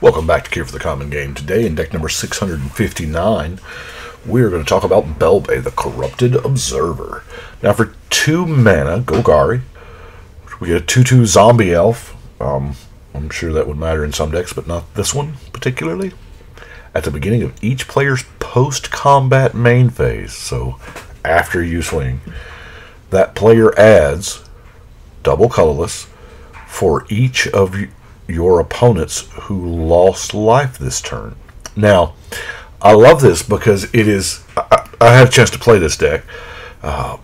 Welcome back to Care for the Common Game. Today, in deck number 659, we're going to talk about Belbe, the Corrupted Observer. Now, for 2 mana, Golgari, we get a 2/2 zombie elf. I'm sure that would matter in some decks, but not this one particularly. At the beginning of each player's post-combat main phase, so after you swing, that player adds double colorless for each of your opponents who lost life this turn. Now, I love this because it is... I had a chance to play this deck. At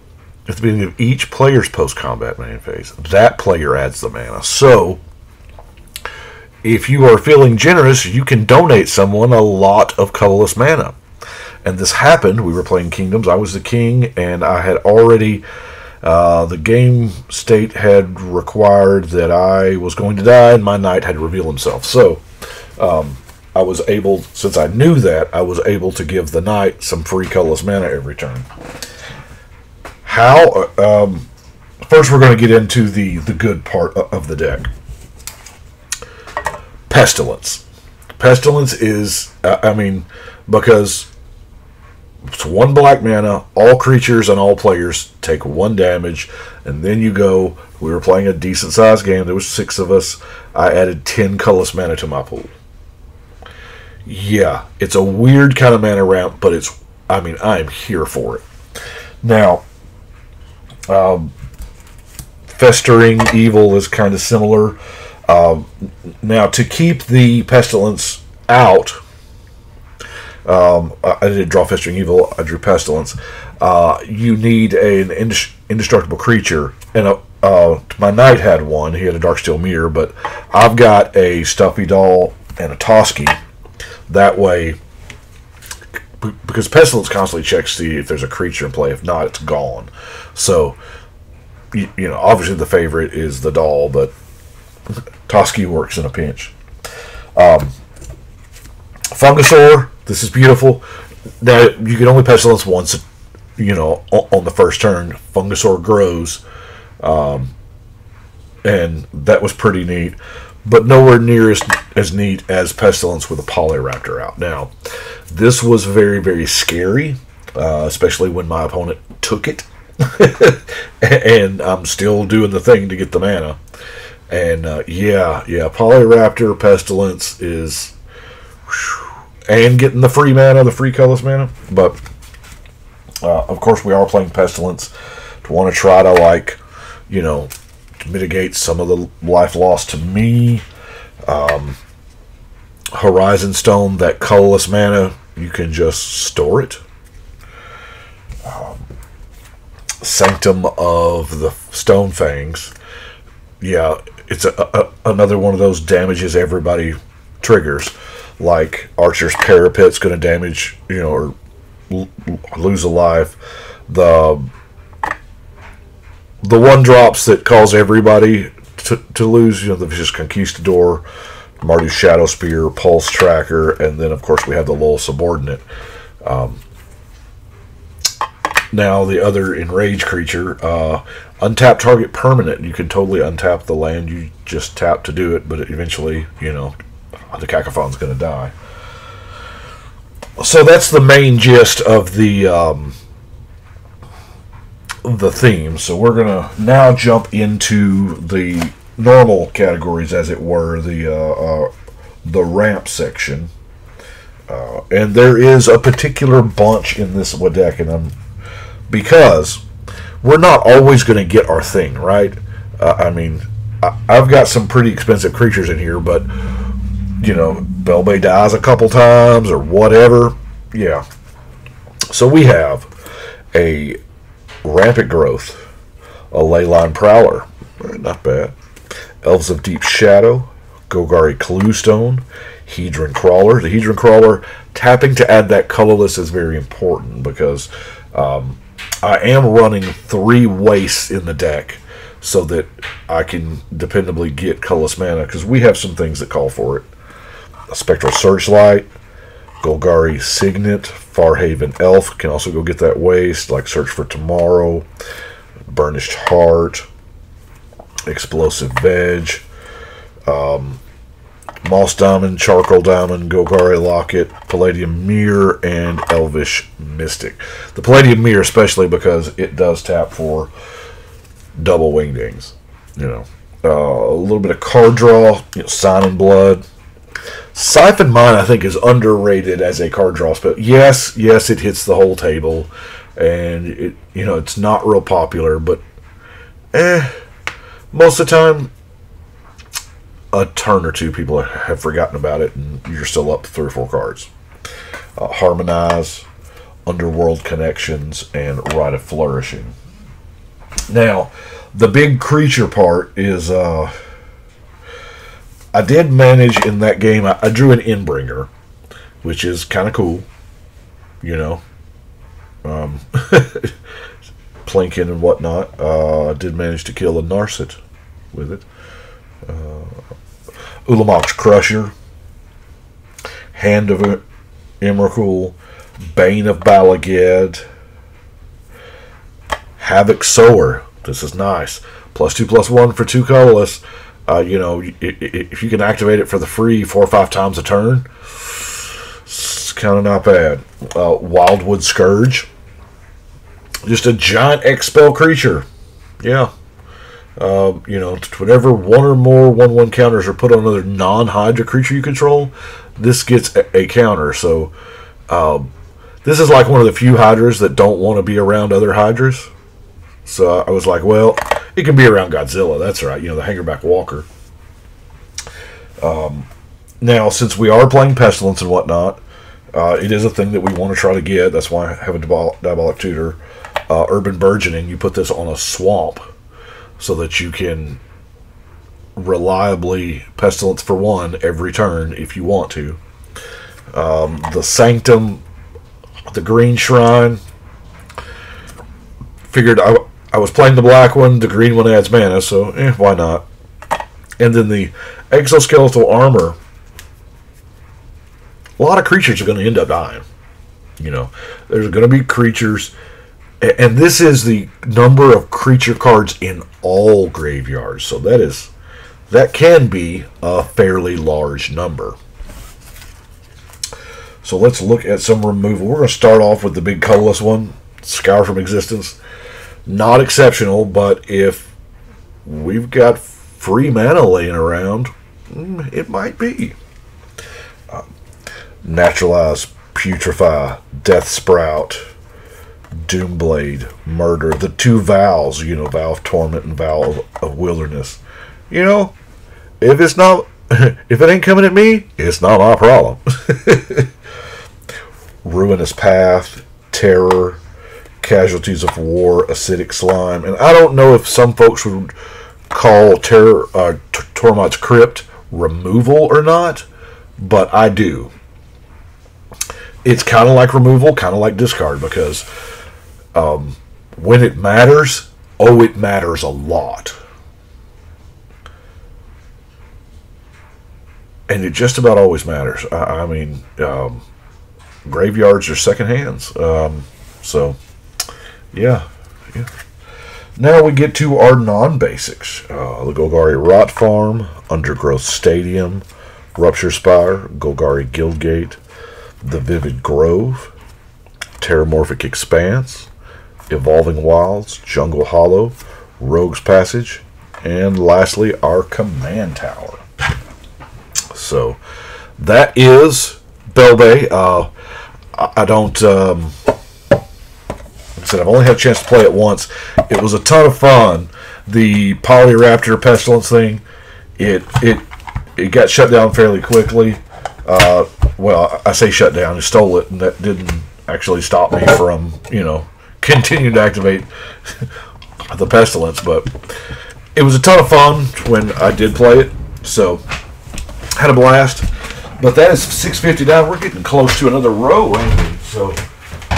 the beginning of each player's post-combat main phase, that player adds the mana. So, if you are feeling generous, you can donate someone a lot of colorless mana. And this happened. We were playing Kingdoms. I was the king, and I had already... the game state had required that I was going to die, and my knight had to reveal himself. So, I was able, since I knew that, I was able to give the knight some free colorless mana every turn. How? First, we're going to get into the good part of the deck. Pestilence. Pestilence is, because it's 1 black mana, all creatures and all players take 1 damage, and then you go, we were playing a decent sized game, there was 6 of us, I added 10 colorless mana to my pool. Yeah, it's a weird kind of mana ramp, but it's, I'm here for it. Now, Festering Evil is kind of similar. Now, to keep the Pestilence out, I didn't draw Festering Evil, I drew Pestilence. You need an indestructible creature, and my knight had one, he had a Darksteel Mirror, but I've got a Stuffy Doll and a Toski. That way, because Pestilence constantly checks to see if there's a creature in play, if not, it's gone. So, you know, obviously the favorite is the doll, but Toski works in a pinch. Fungusaur, this is beautiful. Now, you can only Pestilence once, you know, on the first turn. Fungusaur grows, and that was pretty neat, but nowhere near as neat as Pestilence with a Polyraptor out. Now, this was very, very scary, especially when my opponent took it, and I'm still doing the thing to get the mana. And, yeah, Polyraptor, Pestilence is... and getting the free mana, the free colorless mana. But, of course, we are playing Pestilence to want to try to, like, you know, to mitigate some of the life lost to me. Horizon Stone, that colorless mana, you can just store it. Sanctum of the Stone Fangs. Yeah, it's another one of those damages everybody triggers. Like Archer's Parapet's going to damage, you know, or lose a life. The 1-drops that cause everybody to lose, you know, the Vicious Conquistador, Mardu's Shadow Spear, Pulse Tracker, and then, of course, we have the Lull Subordinate. Now, the other Enrage creature, untap target permanent. You can totally untap the land. You just tap to do it, but eventually, you know, the Cacophon's going to die. So that's the main gist of the theme. So we're going to now jump into the normal categories, as it were, the ramp section. And there is a particular bunch in this deck, and because we're not always going to get our thing, right? I've got some pretty expensive creatures in here, but, you know, Belbe dies a couple times or whatever. Yeah. So we have a Rampant Growth, a Leyline Prowler, not bad, Elves of Deep Shadow, Golgari Cluestone, Hedron Crawler. The Hedron Crawler, tapping to add that colorless is very important because I am running 3 wastes in the deck so that I can dependably get colorless mana, because we have some things that call for it. A Spectral Searchlight, Golgari Signet, Farhaven Elf can also go get that waste, like Search for Tomorrow, Burnished Heart, Explosive Veg, Moss Diamond, Charcoal Diamond, Golgari Locket, Palladium Mirror, and Elvish Mystic. The Palladium Mirror especially because it does tap for double Wingdings. You know, a little bit of card draw, Sign in Blood. Siphon Mine, I think, is underrated as a card draw spell. Yes, it hits the whole table, and it's not real popular, but most of the time, a turn or two people have forgotten about it, and you're still up 3 or 4 cards. Harmonize, Underworld Connections, and Rite of Flourishing. Now, the big creature part is, I did manage in that game, I drew an Inbringer, which is kind of cool, Plinking and whatnot. I did manage to kill a Narset with it. Ulamog's Crusher, Hand of Emrakul, Bane of Balaged, Havoc Sower. This is nice. +2/+1 for 2 colorless. If you can activate it for the free 4 or 5 times a turn, it's kind of not bad. Wildwood Scourge. Just a giant X-Spell creature. Yeah. Whenever 1 or more 1/1 counters are put on another non-Hydra creature you control, this gets a counter. So, this is like one of the few Hydras that don't want to be around other Hydras. So I was like, well, it can be around Godzilla. That's right. The Hangerback Walker. Now, since we are playing Pestilence and whatnot, it is a thing that we want to try to get. That's why I have a Diabolic Tutor. Urban Burgeoning, you put this on a swamp so that you can reliably Pestilence for 1 every turn if you want to. The Sanctum, the Green Shrine. Figured I was playing the black one, the green one adds mana, so why not? And then the Exoskeletal Armor. A lot of creatures are going to end up dying. There's going to be creatures, and this is the number of creature cards in all graveyards, so that can be a fairly large number. So let's look at some removal. We're going to start off with the big colorless one, Scour from Existence. Not exceptional, but if we've got free mana laying around, it might be. Naturalize, Putrefy, Death Sprout, Doomblade, Murder, the 2 vows, Vow of Torment and Vow of Wilderness. If it's not, if it ain't coming at me, it's not my problem. Ruinous Path, Terror, Casualties of War, Acidic Slime, and I don't know if some folks would call Tormod's Crypt removal or not, but I do. It's kind of like removal, kind of like discard, because when it matters, it matters a lot. And it just about always matters. I mean, graveyards are second hands. So, yeah. Now we get to our non-basics. The Golgari Rot Farm, Undergrowth Stadium, Rupture Spire, Golgari Guildgate, the Vivid Grove, Terramorphic Expanse, Evolving Wilds, Jungle Hollow, Rogue's Passage, and lastly our Command Tower. So that is Belbe. I don't. Like I said, I've only had a chance to play it once. It was a ton of fun. The Polyraptor Pestilence thing, it got shut down fairly quickly. Well, I say shut down. It stole it, and that didn't actually stop me from, continuing to activate the Pestilence. But it was a ton of fun when I did play it. So, had a blast. But that is 659. We're getting close to another row, ain't we? So,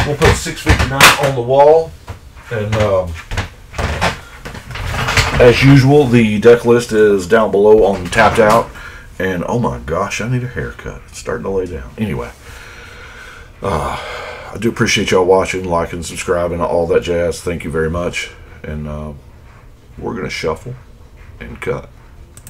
we'll put 659 on the wall. And as usual, the deck list is down below on Tapped Out. And oh my gosh, I need a haircut. It's starting to lay down. Anyway, I do appreciate y'all watching, liking, subscribing, all that jazz. Thank you very much. And we're going to shuffle and cut.